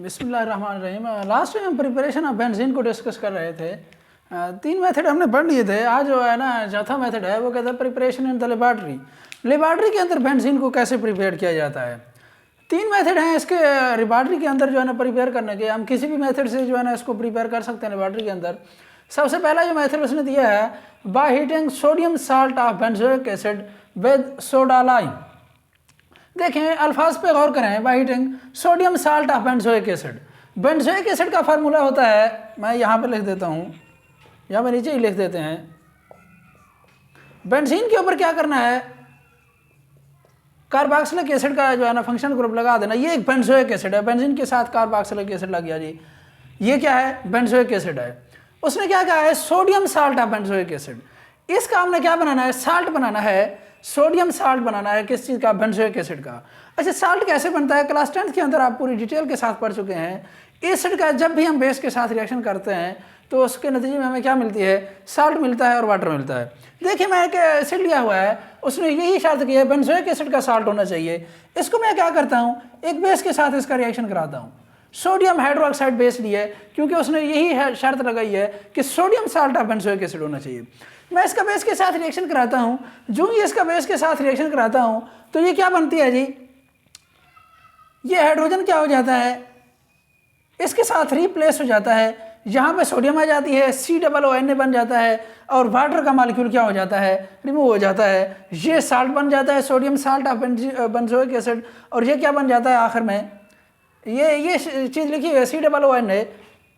बिस्मिल्लाहिर्रहमानिर्रहीम। लास्ट में हम प्रिपरेशन ऑफ बेंजीन को डिस्कस कर रहे थे। 3 मेथड हमने पढ़ लिए थे। आज जो है ना चौथा मेथड है वो कहता है preparation in the laboratory. Laboratory के अंदर बेंजीन को कैसे प्रिपेयर किया जाता है। 3 मेथड हैं इसके लेबॉर्ट्री के अंदर जो है ना प्रिपेयर करने के। हम किसी भी मेथड से जो है ना इसको प्रिपेयर कर सकते हैं लेबॉर्ट्री के अंदर। सबसे पहला जो मेथड उसने दिया है by heating sodium salt of benzoic acid with soda lime. देखें अल्फाज पे गौर करें। By heating sodium salt of benzoic acid. Benzoic acid का फार्मूला होता है, मैं यहाँ पे लिख देता हूँ, यहाँ पे नीचे ही लिख देते हैं। बेंजीन के ऊपर क्या करना है, कार्बोक्सिलिक एसिड का जो है ना फंक्शनल ग्रुप लगा देना। ये एक बेंजोइक एसिड है, बेंजीन के साथ कार्बोक्सिलिक एसिड लग गया जी। ये क्या है, बेंजोइक एसिड है। उसने क्या कहा है, sodium salt of benzoic acid. इसका हमने क्या बनाना है, साल्ट बनाना है, सोडियम साल्ट बनाना है। किस चीज़ का, बेंजोइक एसिड का। अच्छा साल्ट कैसे बनता है, क्लास 10th के अंदर आप पूरी डिटेल के साथ पढ़ चुके हैं। एसिड का जब भी हम बेस के साथ रिएक्शन करते हैं तो उसके नतीजे में हमें क्या मिलती है, साल्ट मिलता है और वाटर मिलता है। देखिए मैं एक एसिड लिया हुआ है, उसने यही शर्त की है बेंजोइक एसिड का साल्ट होना चाहिए। इसको मैं क्या करता हूँ, एक बेस के साथ इसका रिएक्शन कराता हूँ। सोडियम हाइड्रोक्साइड बेस लिए क्योंकि उसने यही शर्त लगाई है कि sodium salt of benzoic acid होना चाहिए। मैं इसका बेस के साथ रिएक्शन कराता हूँ। जो ही इसका बेस के साथ रिएक्शन कराता हूँ तो ये क्या बनती है जी, ये हाइड्रोजन क्या हो जाता है, इसके साथ रिप्लेस हो जाता है। यहाँ पे सोडियम आ जाती है, COONA बन जाता है और वाटर का मॉलिक्यूल क्या हो जाता है, रिमूव हो जाता है। ये साल्ट बन जाता है, sodium salt of benzoic acid. और ये क्या बन जाता है आखिर में, ये चीज़ लिखी है COONA।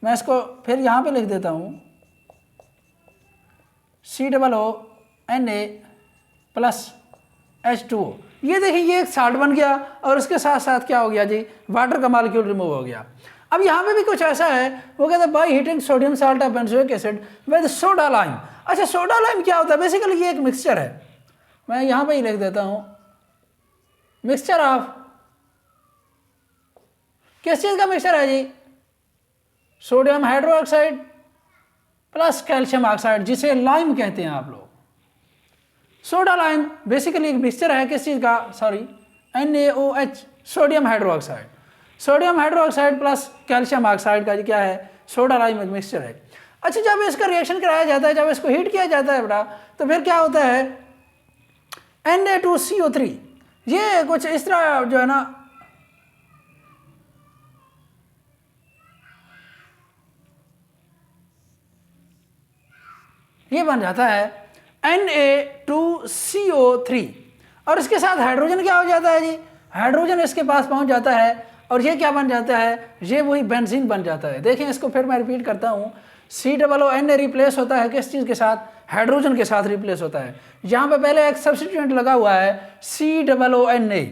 मैं इसको फिर यहाँ पे लिख देता हूँ, COONA प्लस H2O। ये देखिए ये एक साल्ट बन गया और उसके साथ साथ क्या हो गया जी, वाटर का मॉलिक्यूल रिमूव हो गया। अब यहाँ पे भी कुछ ऐसा है, वो कहता है by heating sodium salt of benzoic acid with soda lime. अच्छा सोडा लाइम क्या होता है, बेसिकली ये एक मिक्सचर है। मैं यहाँ पे ही लिख देता हूँ, मिक्सचर ऑफ, किस चीज़ का मिक्सचर है जी, sodium hydroxide plus calcium oxide, जिसे लाइम कहते हैं आप लोग। सोडा लाइम बेसिकली एक मिक्सचर है किस चीज़ का, sorry NaOH, sodium hydroxide. Sodium hydroxide plus calcium oxide का क्या है, सोडा लाइम एक मिक्सचर है। अच्छा जब इसका रिएक्शन कराया जाता है, जब इसको हीट किया जाता है बेटा, तो फिर क्या होता है, Na2CO3। ये कुछ इस तरह जो है ना ये बन जाता है Na2CO3 और इसके साथ हाइड्रोजन क्या हो जाता है जी, हाइड्रोजन इसके पास पहुंच जाता है और ये क्या बन जाता है, ये वही बेंजीन बन जाता है। देखें इसको फिर मैं रिपीट करता हूँ, COONA रिप्लेस होता है किस चीज़ के साथ, हाइड्रोजन के साथ रिप्लेस होता है। यहाँ पे पहले एक सब्स्टिट्यूएंट लगा हुआ है COONA।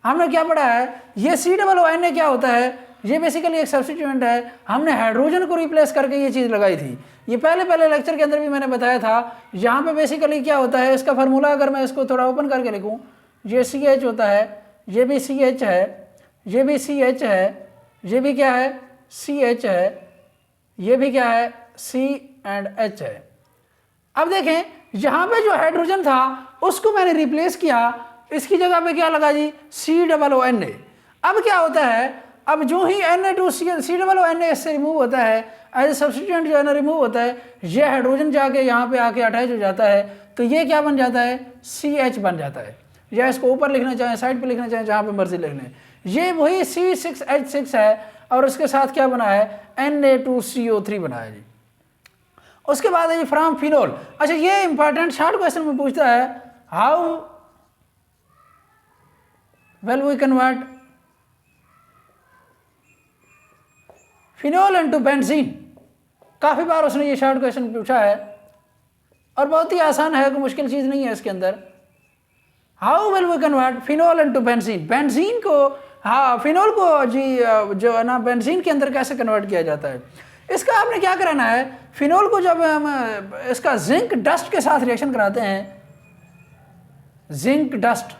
हमने क्या पढ़ा है, ये COONA क्या होता है, ये बेसिकली एक सब्स्टिट्यूएंट है। हमने हाइड्रोजन को रिप्लेस करके ये चीज़ लगाई थी। ये पहले लेक्चर के अंदर भी मैंने बताया था। यहाँ पे बेसिकली क्या होता है, इसका फार्मूला अगर मैं इसको थोड़ा ओपन करके लिखूँ, ये CH होता है, ये भी CH है, ये भी CH है, ये भी क्या है CH है, ये भी क्या है C&H है। अब देखें यहाँ पे जो हाइड्रोजन था उसको मैंने रिप्लेस किया, इसकी जगह पे क्या लगा जी, COONA। अब क्या होता है, अब जो ही Na2COONA इससे रिमूव होता है, एज ए सब्स्टिट्यूएंट जो है ना रिमूव होता है, ये हाइड्रोजन जाके यहाँ पे आके अटैच हो जाता है, तो ये क्या बन जाता है, CH बन जाता है। या इसको ऊपर लिखना चाहें, साइड पे लिखना चाहें, जहाँ पे मर्जी लिख लें। ये वही C6H6 है और उसके साथ क्या बना है, Na2CO3 बना है जी। उसके बाद है जी फ्रॉम फिनोल। अच्छा ये इंपॉर्टेंट शॉर्ट क्वेश्चन में पूछता है, how well we convert phenol into benzene. काफ़ी बार उसने ये शॉर्ट क्वेश्चन पूछा है और बहुत ही आसान है, कोई मुश्किल चीज़ नहीं है इसके अंदर। How will we convert phenol into benzene. Benzene को, हाँ फिनोल को जी जो है ना बेंजीन के अंदर कैसे कन्वर्ट किया जाता है। इसका आपने क्या कराना है, फिनोल को जब हम इसका जिंक डस्ट के साथ रिएक्शन कराते हैं, जिंक डस्ट।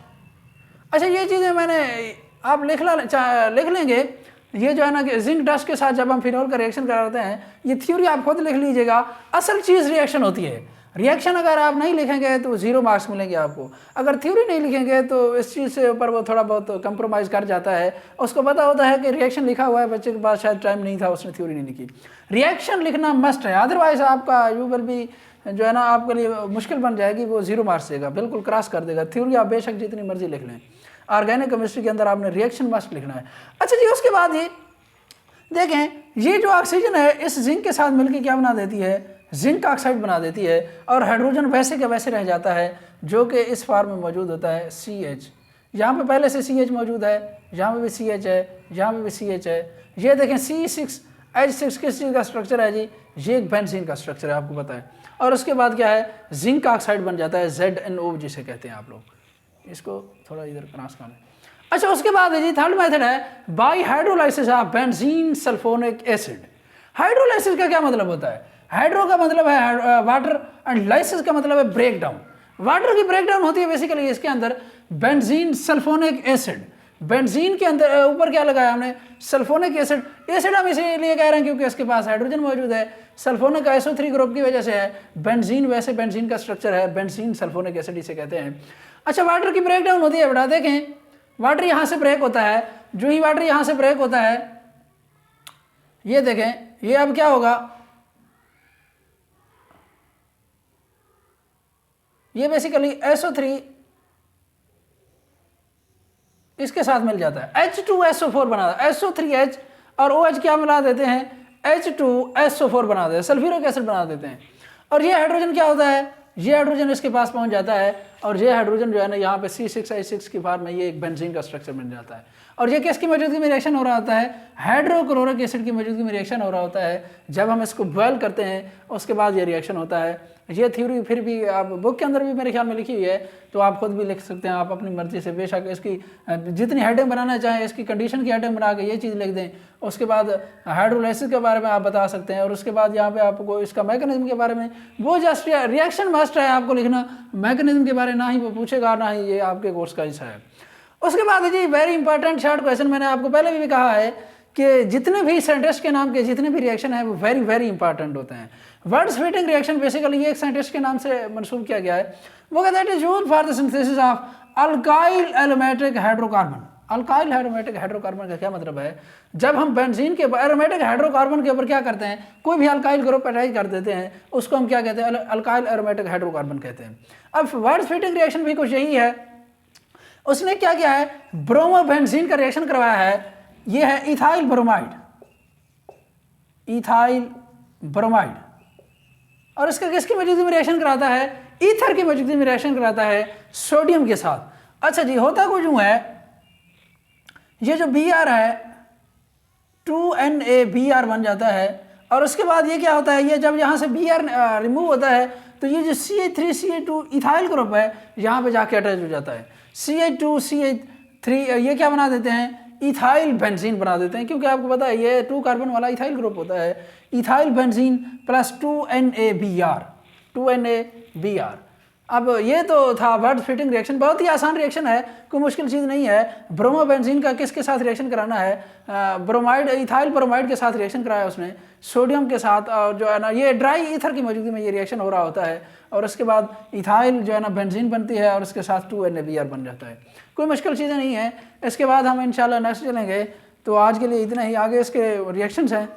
अच्छा ये चीज़ें मैंने आप लिख लेंगे, ये जो है ना कि जिंक डस्ट के साथ जब हम फिनोल का रिएक्शन कराते हैं, ये थ्योरी आप खुद लिख लीजिएगा। असल चीज़ रिएक्शन होती है, रिएक्शन अगर आप नहीं लिखेंगे तो 0 मार्क्स मिलेंगे आपको। अगर थ्योरी नहीं लिखेंगे तो इस चीज़ से ऊपर वो थोड़ा बहुत कंप्रोमाइज़ कर जाता है। उसको पता होता है कि रिएक्शन लिखा हुआ है, बच्चे के पास शायद टाइम नहीं था, उसने थ्योरी नहीं लिखी। रिएक्शन लिखना मस्ट है, अदरवाइज आपका यू विल बी जो है ना आपके लिए मुश्किल बन जाएगी, वो 0 मार्क्स देगा, बिल्कुल क्रॉस कर देगा। थ्योरी आप बेशक जितनी मर्जी लिख लें, ऑर्गेनिक केमिस्ट्री के अंदर आपने रिएक्शन मस्ट लिखना है। अच्छा जी, उसके बाद ये देखें, ये जो ऑक्सीजन है इस जिंक के साथ मिलकर क्या बना देती है, जिंक ऑक्साइड बना देती है, और हाइड्रोजन वैसे का वैसे रह जाता है जो कि इस फॉर्म में मौजूद होता है CH। यहाँ पे पहले से CH मौजूद है, यहाँ पे भी CH है, यहाँ पे भी CH है। ये देखें C6H6 किस चीज़ का स्ट्रक्चर है जी, ये एक बेंजीन का स्ट्रक्चर है, आपको पता है। और उसके बाद क्या है, जिंक ऑक्साइड बन जाता है, ZnO जिसे कहते हैं आप लोग। इसको थोड़ा इधर क्रॉस कर लें। अच्छा, उसके बाद जी थर्ड मेथड है by hydrolysis of benzene sulphonic acid. Hydrolysis का क्या मतलब होता है, हाइड्रो का मतलब है वाटर एंड लाइसिस का मतलब है ब्रेक डाउन। वाटर की ब्रेक डाउन होती है बेसिकली इसके अंदर बेंजीन सल्फोनिक एसिड। बेंजीन के अंदर ऊपर क्या लगाया हमने, सल्फोनिक एसिड। एसिड हम इसीलिए कह रहे हैं क्योंकि इसके पास हाइड्रोजन मौजूद है, सल्फोनिक SO3 ग्रुप की वजह से है। बेंजीन वैसे बेंजीन का स्ट्रक्चर है, बेंजीन सल्फोनिक एसिड इसे कहते हैं। अच्छा, वाटर की ब्रेक डाउन होती है बेटा, देखें वाटर यहाँ से ब्रेक होता है, जो ही वाटर यहाँ से ब्रेक होता है, ये देखें, ये अब क्या होगा, ये बेसिकली SO3 इसके साथ मिल जाता है, H2SO4 बना, SO3H और OH क्या मिला देते हैं, H2SO4 बना देते हैं, सल्फ्यूरिक एसिड बना देते हैं। और ये हाइड्रोजन क्या होता है, ये हाइड्रोजन इसके पास पहुंच जाता है, और ये हाइड्रोजन जो है ना यहाँ पे C6H6 की फॉर्म में ये एक बेंजीन का स्ट्रक्चर बन जाता है। और ये किसकी मौजूदगी में रिएक्शन हो रहा होता है, हाइड्रोक्लोरिक एसिड की मौजूदगी में रिएक्शन हो रहा होता है। जब हम इसको बॉयल करते हैं उसके बाद ये रिएक्शन होता है। ये थ्योरी फिर भी आप बुक के अंदर भी मेरे ख्याल में लिखी हुई है, तो आप खुद भी लिख सकते हैं, आप अपनी मर्जी से बेशक इसकी जितनी हेडिंग बनाना चाहें इसकी कंडीशन की हेडिंग बना के ये चीज़ लिख दें। उसके बाद हाइड्रोलाइसिस के बारे में आप बता सकते हैं, और उसके बाद यहाँ पे आपको इसका मैकेनिज्म के बारे में, वो जस्ट रिएक्शन मस्ट है आपको लिखना, मैकेनिज्म के बारे में ना ही वो पूछेगा ना ही ये आपके कोर्स का हिस्सा है। उसके बाद जी वेरी इंपॉर्टेंट शॉर्ट क्वेश्चन, मैंने आपको पहले भी कहा है कि जितने भी साइंटिस्ट के नाम के जितने भी रिएक्शन है वो वेरी वेरी इंपॉर्टेंट होते हैं। वर्ड्स फिटिंग रिएक्शन बेसिकली ये एक साइंटिस्ट के नाम से मंसूब किया गया है, वो कहता है it is used for the synthesis of alkyl aromatic hydrocarbon. Alkyl aromatic hydrocarbon का क्या मतलब है, जब हम बेंजीन के एरोमेटिक हाइड्रोकार्बन के ऊपर क्या करते हैं, कोई भी अल्काइल ग्रुप अटैच कर देते हैं, उसको हम क्या कहते हैं, अल्काइल एरोमेटिक हाइड्रोकार्बन कहते हैं। अब वर्ड्स फिटिंग रिएक्शन भी कुछ यही है। उसने क्या किया है, ब्रोमो बेंजीन का रिएक्शन करवाया है, ये है इथाइल ब्रोमाइड, इथाइल ब्रोमाइड, और इसका किसकी मौजूदगी में रिएक्शन कराता है, ईथर की मौजूदगी में रिएक्शन कराता है सोडियम के साथ। अच्छा जी, होता कुछ यूं है, ये जो Br है 2Na Br बन जाता है, और उसके बाद ये क्या होता है, ये जब यहाँ से Br रिमूव होता है तो ये जो CH3CH2 इथाइल ग्रुप है यहाँ पे जाके अटैच हो जाता है, CH2CH3 ये क्या बना देते हैं, इथाइल बेंजीन बना देते हैं, क्योंकि आपको पता है ये 2 कार्बन वाला इथाइल ग्रुप होता है, इथाइल बेंजीन प्लस 2NaBr। अब ये तो था वर्ड फिटिंग रिएक्शन, बहुत ही आसान रिएक्शन है, कोई मुश्किल चीज़ नहीं है। ब्रोमो बेंजीन का किसके साथ रिएक्शन कराना है, ब्रोमाइड इथाइल ब्रोमाइड के साथ रिएक्शन कराया उसने सोडियम के साथ, और जो है ना ये ड्राई ईथर की मौजूदगी में ये रिएक्शन हो रहा होता है, और उसके बाद इथाइल जो है ना बेंजीन बनती है और उसके साथ 2NaBr बन जाता है। कोई मुश्किल चीज़ें नहीं है। इसके बाद हम इंशाल्लाह नेक्स्ट चलेंगे, तो आज के लिए इतना ही। आगे इसके रिएक्शंस हैं